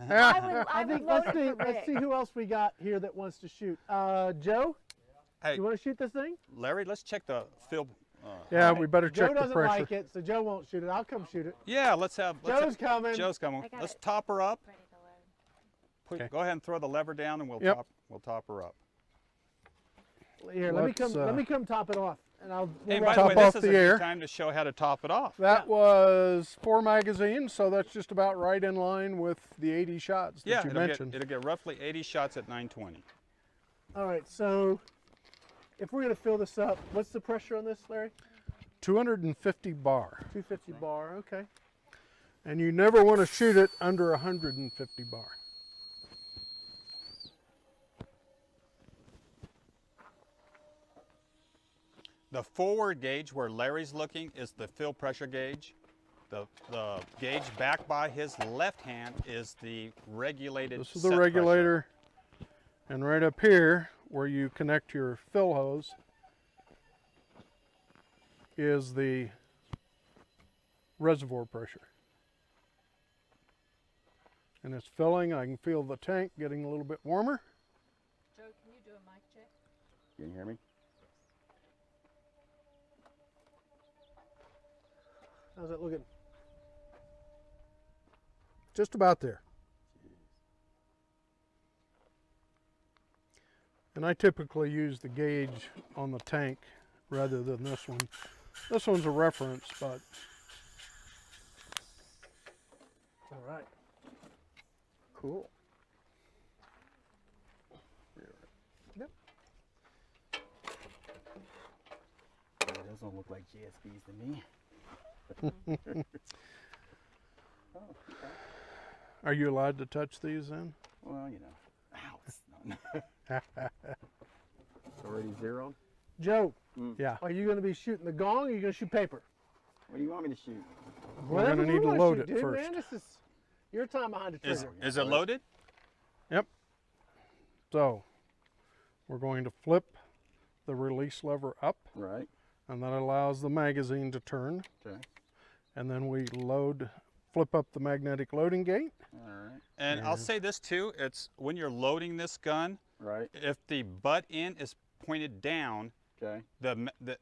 B: I
F: would
B: think
F: load
B: let's
F: it
B: see.
F: for
B: Let's
F: Rick.
B: see who else we got here that wants to shoot. Joe,
A: Hey,
B: you want to shoot this thing?
A: Larry, let's check the fill.
C: Yeah,
B: All right,
C: we better
B: Joe
C: check the
B: doesn't
C: pressure.
B: like it, so Joe won't shoot it. I'll come shoot it.
A: Yeah, let's have.
B: Joe's coming.
A: Joe's coming.
F: I got
A: Let's
F: it.
A: top her up.
F: Ready to load.
C: Okay.
A: Go ahead and throw the lever down, and we'll
C: Yep.
A: top her up.
B: Here,
C: Let's,
B: let me come top it off, and I'll.
A: Hey,
B: we'll
A: by the
C: top
A: way,
C: off
A: this is
C: the
A: a
C: air.
A: good time to show how to top it off.
C: That was 4 magazines, so that's just about right in line with the 80 shots that
A: Yeah,
C: you
A: it'll
C: mentioned.
A: get roughly 80 shots at 920.
B: All right, so if we're going to fill this up, what's the pressure on this, Larry?
C: 250 bar.
B: 250 bar. Okay.
C: And you never want to shoot it under 150 bar.
A: The forward gauge where Larry's looking is the fill pressure gauge. The gauge back by his left hand is the regulated.
C: This is the
A: set
C: regulator. And right up here, where you connect your fill hose, is the reservoir pressure. And it's filling. I can feel the tank getting a little bit warmer.
E: Joe, can you do a mic check?
A: Can you hear me?
B: How's that looking?
C: Just about there. And I typically use the gauge on the tank rather than this one. This one's a reference, but
B: All right.
A: Cool.
B: Yep.
G: Those don't look like GSBs to me.
C: are you allowed to touch these then?
G: Well, you know. Ow, it's already zeroed.
B: Joe,
C: Yeah.
B: are you going to be shooting the gong, or are you going to shoot paper?
G: What do you want me to shoot?
C: We're gonna
B: Whatever you
C: need to
B: wanna
C: load
B: shoot,
C: it
B: dude,
C: first.
B: Man, this is your time behind the trigger.
A: Is it loaded?
C: Yep. So we're going to flip the release lever up,
G: Right.
C: and that allows the magazine to turn.
G: Okay.
C: And then we load flip up the magnetic loading gate.
G: All right.
A: And I'll say this too, it's when you're loading this gun,
G: Right.
A: if the butt end is pointed down,
G: Okay.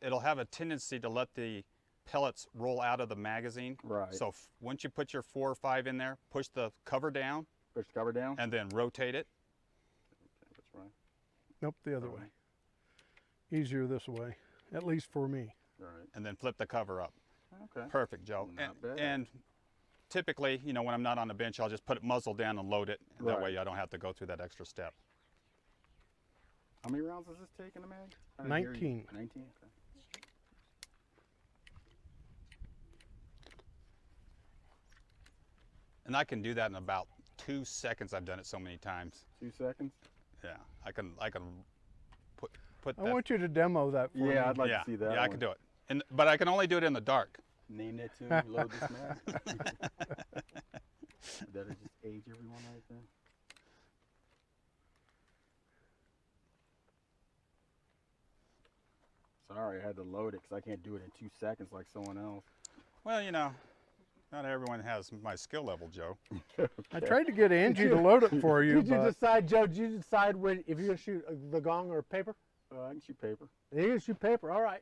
A: it'll have a tendency to let the pellets roll out of the magazine.
G: Right.
A: So once you put your 4 or 5 in there, push the cover down
G: Push the cover down.
A: and then rotate it.
G: Which way?
C: Nope, the other way. Easier this way, at least for me.
G: Right.
A: And then flip the cover up.
G: Okay.
A: Perfect, Joe.
G: Not bad.
A: And typically, you know, when I'm not on the bench, I'll just put it muzzle down and load it. And that way
G: Right.
A: I don't have to go through that extra step.
G: How many rounds does this take in the mag? I didn't hear you.
C: 19.
G: 19. Okay.
A: And I can do that in about 2 seconds. I've done it so many times.
G: 2 seconds.
A: Yeah, I can put
C: I
A: that.
C: want you to demo that for me.
G: Yeah, I'd like
A: yeah,
G: to see that.
A: yeah, I can do it. But I can only do it in the dark.
G: Name that tune. Load this mag. That'll just age everyone right there. Sorry, I had to load it because I can't do it in 2 seconds like someone else.
A: Well, you know, not everyone has my skill level, Joe.
C: I tried to get Angie to load it for you,
B: Did you
C: but
B: decide, Joe? Did you decide if you're gonna shoot the gong or paper?
G: I can shoot paper.
B: You're gonna shoot paper. All right.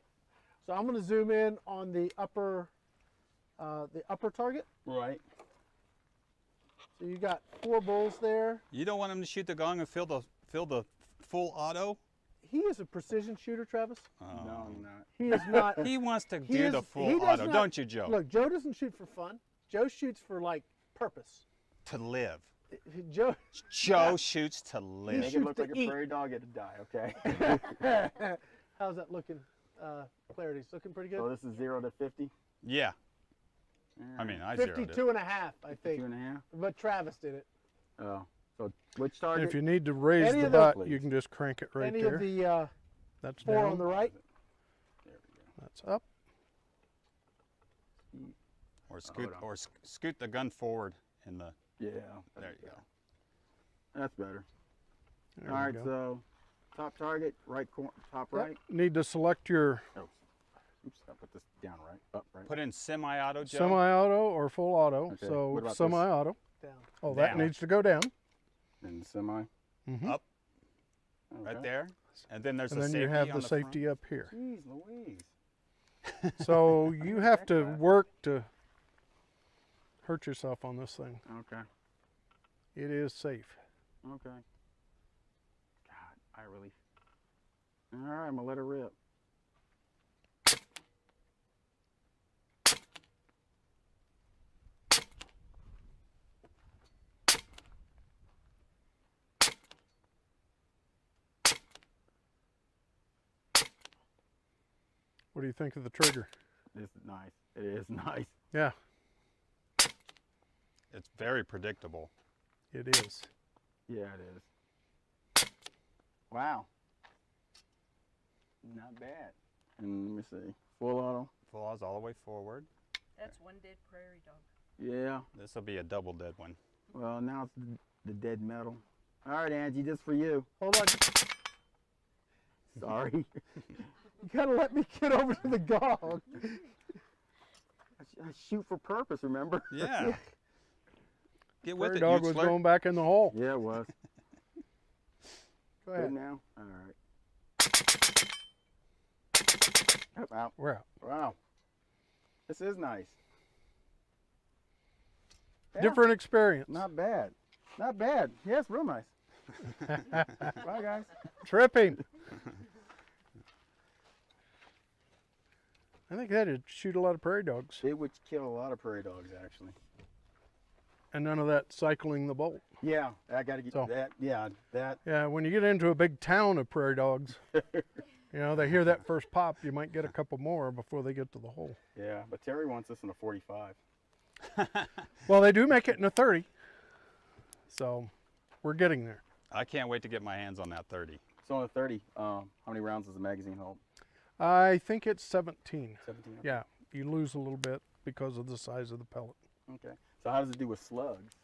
B: So I'm gonna zoom in on the upper target.
G: Right.
B: So you got 4 bulls there.
A: You don't want him to shoot the gong and fill the full auto?
B: He is a precision shooter, Travis.
G: No, I'm not.
B: He is not.
A: He wants to
B: He
A: do
B: is-
A: the
B: he
A: full
B: does
A: auto,
B: not-
A: don't you, Joe?
B: Look, Joe doesn't shoot for fun. Joe shoots for like purpose.
A: To live.
B: Joe.
A: Joe shoots to
G: Make
A: live.
G: it look
B: to
G: like a
B: eat.
G: prairie dog had to die, okay?
B: How's that looking? Clarity's looking pretty
G: So
B: good.
G: this is 0 to 50?
A: Yeah. I mean, I zeroed it.
B: 52 and a half, I think.
G: 2.5?
B: But Travis did it.
G: Oh. So which
C: and
G: target?
C: if you need to raise
B: Any
C: the
B: of the-
C: butt,
G: Please.
C: you can just crank it right
B: Any
C: there.
B: of the
C: That's
B: 4
C: down.
B: on the right.
G: There we go.
C: That's up.
A: Or scoot,
G: hold on.
A: scoot the gun forward in the.
G: Yeah.
A: There you go.
G: That's better.
C: There
G: All
C: we
G: right,
C: go.
G: so top target, right corner, top
B: Yep.
G: right.
C: Need to select your
G: Oh, oops, I put this down right, up right.
A: Put in semi-auto, Joe.
C: semi-auto or full auto.
G: Okay,
C: So
G: what about this?
C: semi-auto.
B: Down.
C: Oh, that
A: Down.
C: needs to go down.
G: And semi.
C: Mhm.
A: Up.
G: Okay.
A: Right there. And then there's
C: And
A: the
C: then
A: safety
C: you have
A: on
C: the
A: front.
C: safety up here.
G: Jeez Louise.
C: So you have to
G: that.
C: work to hurt yourself on this thing.
G: Okay.
C: It is safe.
G: Okay. God, I really. All right, I'm gonna let it rip.
C: What do you think of the trigger?
G: This is nice. It is nice.
C: Yeah,
A: It's very predictable.
C: it is.
G: Yeah, it is. Wow. Not bad. And let me see. Full auto.
A: Full autos all the way forward.
E: That's one dead prairie dog.
G: Yeah.
A: This will be a double dead one.
G: Well, now it's the dead metal. All right, Angie, just for you.
B: Hold on.
G: Sorry.
B: You gotta let me get over to the gong.
G: I shoot for purpose, remember?
A: Yeah. Get with
C: Prairie
A: it,
C: dog was
A: Euchler.
C: going back in the hole.
G: Yeah, it was.
B: Go
G: Good
B: ahead.
G: now? All right. Oh, wow.
C: We're out.
G: Wow. This is nice. Yeah,
C: Different experience.
G: Not bad. Not bad. Yeah, it's real nice. Bye, guys.
C: Tripping. I think that'd shoot a lot of prairie dogs.
G: It would kill a lot of prairie dogs, actually.
C: And none of that cycling the bolt.
G: Yeah, I got to get
C: So-
G: that. Yeah, that.
C: Yeah, when you get into a big town of prairie dogs, you know, they hear that first pop, you might get a couple more before they get to the hole.
G: Yeah, but Terry wants this in a 45.
C: Well, they do make it in a 30. So we're getting there.
A: I can't wait to get my hands on that 30.
G: So on a 30, how many rounds does the magazine hold?
C: I think it's 17.
G: 17. Okay.
C: Yeah, you lose a little bit because of the size of the pellet.
G: Okay. So how does it do with slugs?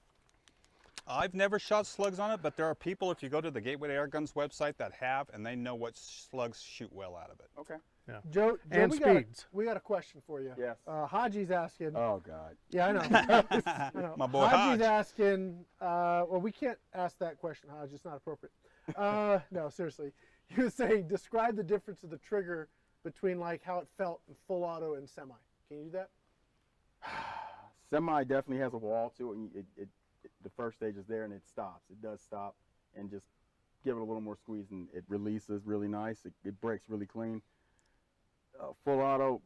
A: I've never shot slugs on it, but there are people, if you go to the Gateway to Airguns website, that have, and they know what slugs shoot well out of it.
G: Okay.
C: Yeah.
B: Joe,
C: And speeds.
B: we got a question for you.
G: Yes.
B: Haji's asking.
G: Oh God.
B: Yeah, I know. I know.
A: My boy
B: Haji's
A: Hodge.
B: asking. Well, we can't ask that question, Hodge. It's not appropriate. No, seriously. He was saying, describe the difference of the trigger between like how it felt in full auto and semi. Can you do that?
G: Semi definitely has a wall to it, and the first stage is there and it stops. It does stop, and just give it a little more squeeze and it releases really nice. It breaks really clean. Full auto,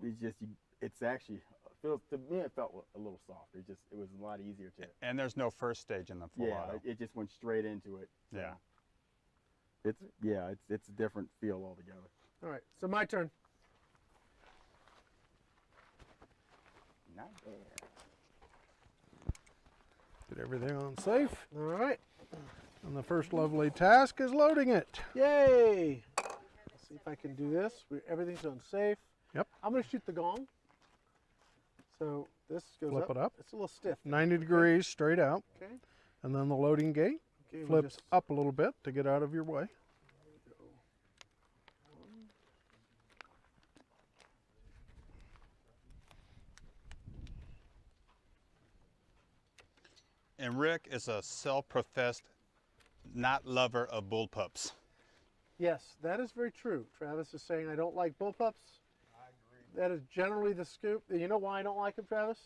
G: it's actually feels, to me it felt a little softer. It was a lot easier to.
A: And there's no first stage in the full
G: Yeah,
A: auto.
G: it just went straight into it. So
A: Yeah.
G: it's a different feel altogether.
B: All right, so my turn.
G: Not bad.
C: Get everything on safe.
B: All right.
C: And the first lovely task is loading it.
B: Yay! Let's see if I can do this. Everything's on safe.
C: Yep.
B: I'm going to shoot the gong. So this goes
C: Flip
B: up.
C: it up.
B: It's a little stiff.
C: 90 degrees straight out.
B: Okay.
C: And then the loading gate
B: Okay.
C: flips up a little bit to get out of your way.
A: And Rick is a self-professed not lover of bullpups.
B: Yes, that is very true. Travis is saying I don't like bullpups. I agree. That is generally the scoop. You know why I don't like them, Travis?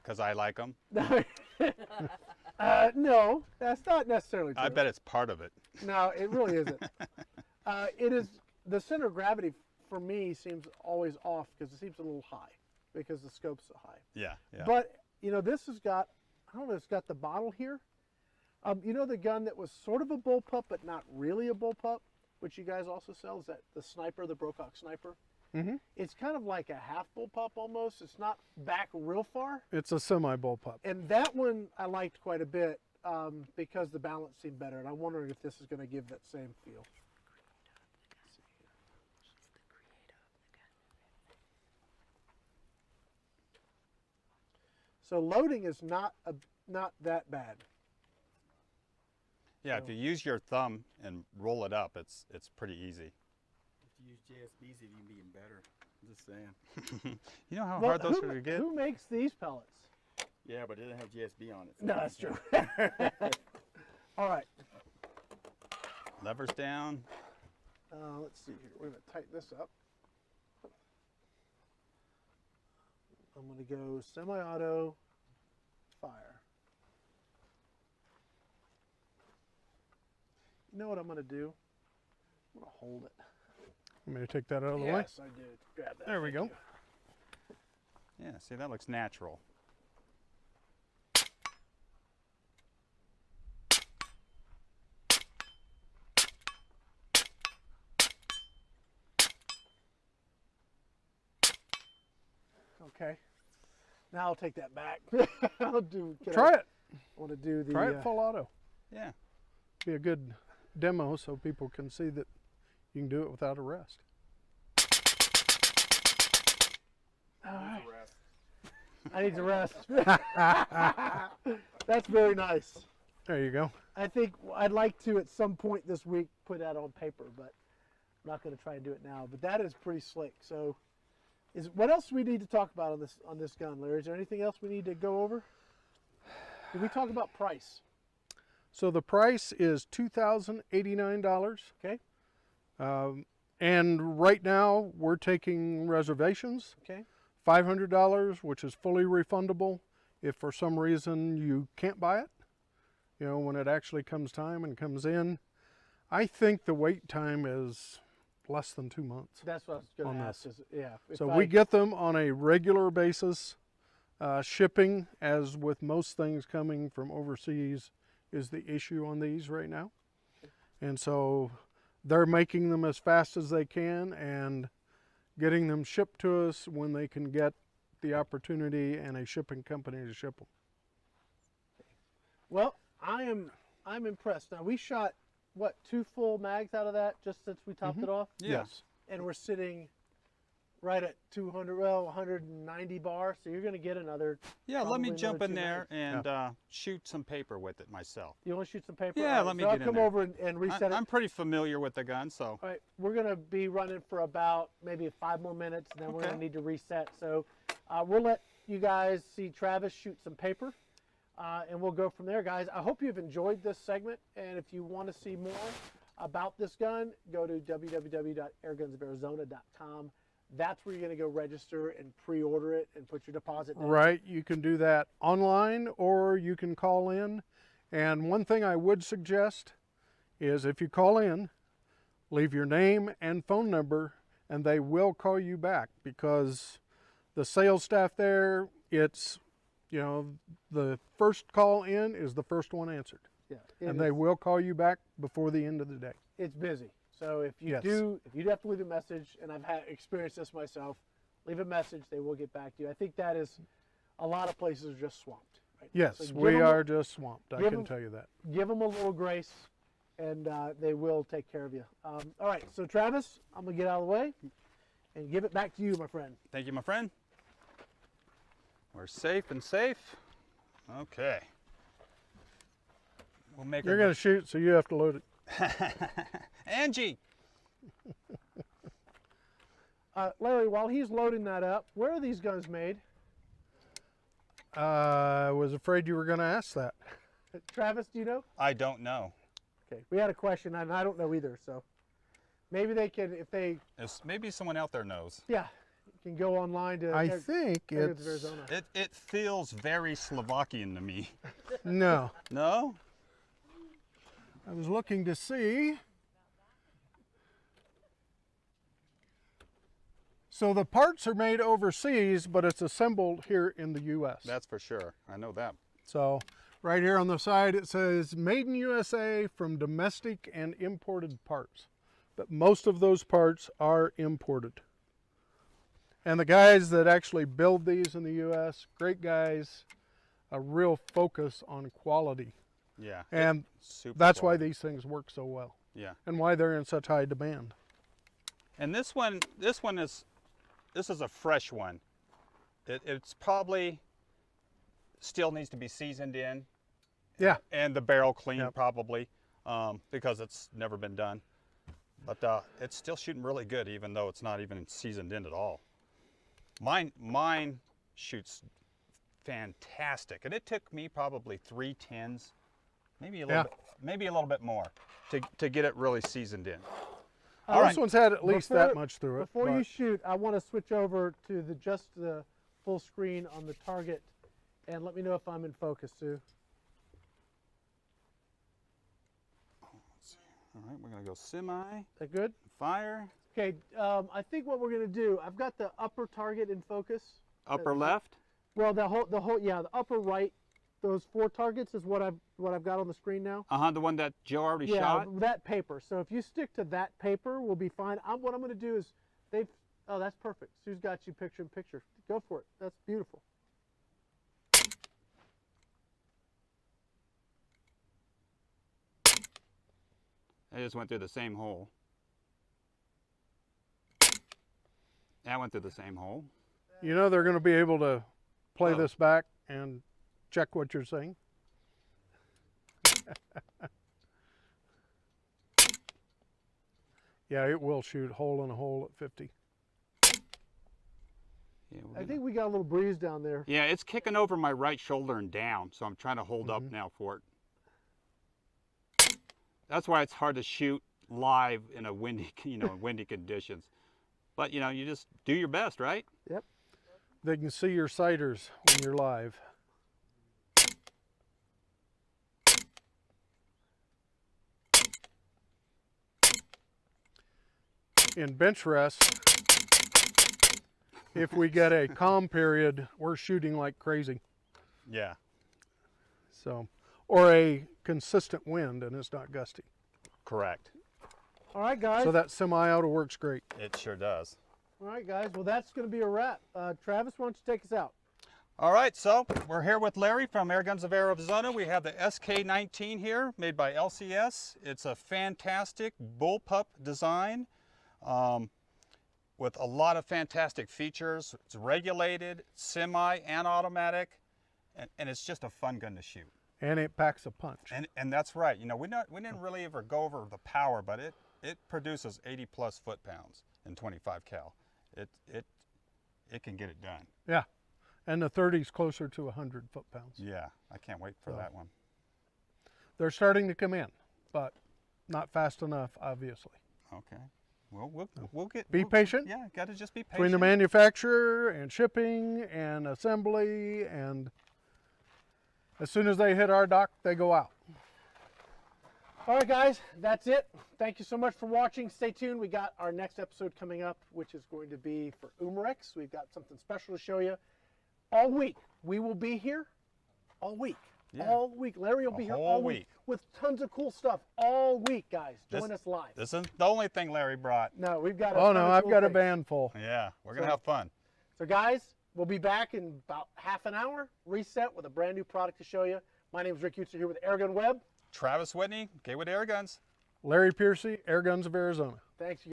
A: Because I like them.
B: No, that's not necessarily true.
A: I bet it's part of it.
B: No, it really isn't. It is the center of gravity for me seems always off because it seems a little high because the scope's so high.
A: Yeah, yeah.
B: But you know, this has got, I don't know, it's got the bottle here. You know the gun that was sort of a bullpup but not really a bullpup, which you guys also sell, is that the sniper, the Brocock sniper?
C: Mm-hmm.
B: It's kind of like a half bullpup almost. It's not back real far.
C: It's a semi bullpup.
B: And that one I liked quite a bit because the balance seemed better. And I'm wondering if this is going to give that same feel. So loading is not that bad.
A: Yeah, if you use your thumb and roll it up, it's pretty easy.
G: If you use JSBs, it'd even be even better. I'm just saying.
A: You know how
B: Well,
A: hard those are to get?
B: who makes these pellets?
G: Yeah, but it didn't have JSB on it. So
B: No, that's true. All right.
A: Levers down.
B: Let's see here. We're going to tighten this up. I'm going to go semi-auto, fire. You know what I'm going to do? I'm going to hold it.
C: I'm going to take that out of the way.
B: Yes, I do. Grab that.
C: There we
B: Thank
C: go.
B: you.
A: Yeah, see, that looks natural.
B: Okay. Now I'll take that back. I'll do.
C: Try it.
B: I want to do the.
C: Try it full auto.
A: Yeah.
C: Be a good demo so people can see that you can do it without a rest.
B: All right. I need to rest. That's very nice.
C: There you go.
B: I think I'd like to at some point this week put that on paper, but I'm not going to try and do it now. But that is pretty slick. So, what else do we need to talk about on this gun, Larry? Is there anything else we need to go over? Did we talk about price?
C: So the price is $2,089.
B: Okay.
C: And right now we're taking reservations.
B: Okay.
C: $500, which is fully refundable if for some reason you can't buy it. You know, when it actually comes time and comes in. I think the wait time is less than 2 months.
B: That's what I was going
C: On
B: to
C: this.
B: ask. Yeah.
C: So we get them on a regular basis. Shipping, as with most things coming from overseas, is the issue on these right now. And so they're making them as fast as they can and getting them shipped to us when they can get the opportunity and a shipping company to ship them.
B: Well, I'm impressed. Now we shot what, 2 full mags out of that just since we topped it off,
A: Yeah.
C: Yes.
B: and we're sitting right at 200, well, 190 bar. So you're going to get another.
A: Yeah, let me
B: probably
A: jump
B: another
A: in there
B: 290.
A: and shoot some paper with it myself.
B: You want to shoot some paper?
A: Yeah,
B: All right,
A: let me
B: so
A: get
B: I'll
A: in
B: come
A: there.
B: over and reset it.
A: I'm pretty familiar with the gun, so.
B: All right, we're going to be running for about maybe 5 more minutes, and then we're going
A: Okay.
B: to need to reset. So we'll let you guys see Travis shoot some paper, and we'll go from there, guys. I hope you've enjoyed this segment, and if you want to see more about this gun, go to www.airgunsofarizona.com. That's where you're going to go register and pre-order it and put your deposit down.
C: Right, you can do that online or you can call in. And one thing I would suggest is if you call in, leave your name and phone number and they will call you back, because the sales staff there, it's, you know, the first call in is the first one answered.
B: Yeah,
C: And they will call you back before the end of the day.
B: it's busy. So if you
C: Yes.
B: if you have to leave a message, and I've experienced this myself, leave a message, they will get back to you. I think that is, a lot of places are just swamped. Right?
C: Yes,
B: So
C: we
B: give 'em-
C: are just swamped, I
B: give
C: can
B: 'em-
C: tell you that.
B: Give them a little grace, and they will take care of you. All right, so Travis, I'm gonna get out of the way and give it back to you, my friend.
A: Thank you, my friend. We're safe and safe. Okay. We'll make
C: You're going to shoot, so you have to load it.
A: Angie.
B: Larry, while he's loading that up, where are these guns made?
C: I was afraid you were going to ask that.
B: Travis, do you know?
A: I don't know.
B: Okay, we had a question, and I don't know either, so maybe they can, if they,
A: Maybe someone out there knows.
B: yeah, can go online to
C: I think
B: Airguns of
C: it's,
B: Arizona.
A: It feels very Slovakian to me.
C: no.
A: No?
C: I was looking to see. So the parts are made overseas, but it's assembled here in the U.S.
A: That's for sure. I know that.
C: So right here on the side it says made in USA from domestic and imported parts. But most of those parts are imported. And the guys that actually build these in the U.S., great guys, a real focus on quality.
A: Yeah.
C: And
A: Super
C: that's why
A: quality.
C: these things work so well
A: Yeah.
C: and why they're in such high demand.
A: And this is a fresh one. It's probably still needs to be seasoned in.
C: Yeah.
A: And the barrel cleaned
C: Yep.
A: probably, because it's never been done. But it's still shooting really good, even though it's not even seasoned in at all. Mine shoots fantastic, and it took me probably 3 tens, maybe a little bit more, to get it really seasoned in. All
C: This one's had at least that
B: Before-
C: much through it.
B: Before you
C: but-
B: shoot, I want to switch over to just the full screen on the target, and let me know if I'm in focus, Sue.
A: All right, we're gonna go semi,
B: Is that good?
A: fire,
B: Okay, I think what we're going to do, I've got the upper target in focus.
A: upper left.
B: Well, the upper right, those 4 targets is what I've got on the screen now.
A: The one that Joe already
B: Yeah,
A: shot.
B: that paper. So if you stick to that paper, we'll be fine. What I'm going to do is oh, that's perfect. Sue's got you picture in picture. Go for it. That's beautiful.
A: I just went through the same hole. That went through the same hole.
C: You know they're going to be able to play
A: Oh.
C: this back and check what you're saying. Yeah, it will shoot hole in a hole at 50.
A: Yeah, we're
B: I
A: gonna-
B: think we got a little breeze down there.
A: yeah, it's kicking over my right shoulder and down, so I'm trying to hold up now for it. That's why it's hard to shoot live in a windy, windy conditions. But you just do your best, right?
B: Yep.
C: They can see your sighters when you're live. In bench rest, if we get a calm period, we're shooting like crazy.
A: Yeah.
C: So, or a consistent wind and it's not gusty.
A: Correct.
B: All right, guys.
C: So that semi-auto works great.
A: It sure does.
B: All right, guys. Well, that's going to be a wrap. Travis, why don't you take us out?
A: All right, so we're here with Larry from Airguns of Arizona. We have the SK19 here, made by LCS. It's a fantastic bullpup design. with a lot of fantastic features. It's regulated, semi and automatic, and it's just a fun gun to shoot.
C: And it packs a punch.
A: And that's right. You know, we didn't really ever go over the power, but it produces 80 plus foot-pounds in 25 cal. It can get it done.
C: Yeah. And the 30's closer to 100 foot-pounds.
A: Yeah, I can't wait for that one.
C: They're starting to come in, but not fast enough, obviously.
A: Okay. Well, we'll get...
C: Be patient.
A: Yeah, got to just be patient.
C: Between the manufacturer and shipping and assembly, and as soon as they hit our dock, they go out.
B: All right, guys, that's it. Thank you so much for watching. Stay tuned. We got our next episode coming up, which is going to be for Umarex. We've got something special to show you. All week, we will be here all week.
A: Yeah.
B: All week. Larry will be here all week with tons of cool stuff all week, guys. Join us live.
A: This isn't the only thing Larry brought.
B: No, we've got a
C: Oh
B: ton
C: no,
B: of
C: I've
B: cool
C: got a
B: things.
C: van full.
A: Yeah, we're going to have fun.
B: So guys, we'll be back in about half an hour, reset with a brand new product to show you. My name is Rick Utzer here with AirgunWeb.
A: Travis Whitney, Gateway to Air Guns.
C: Larry Piercy, Airguns of Arizona.
B: Thanks.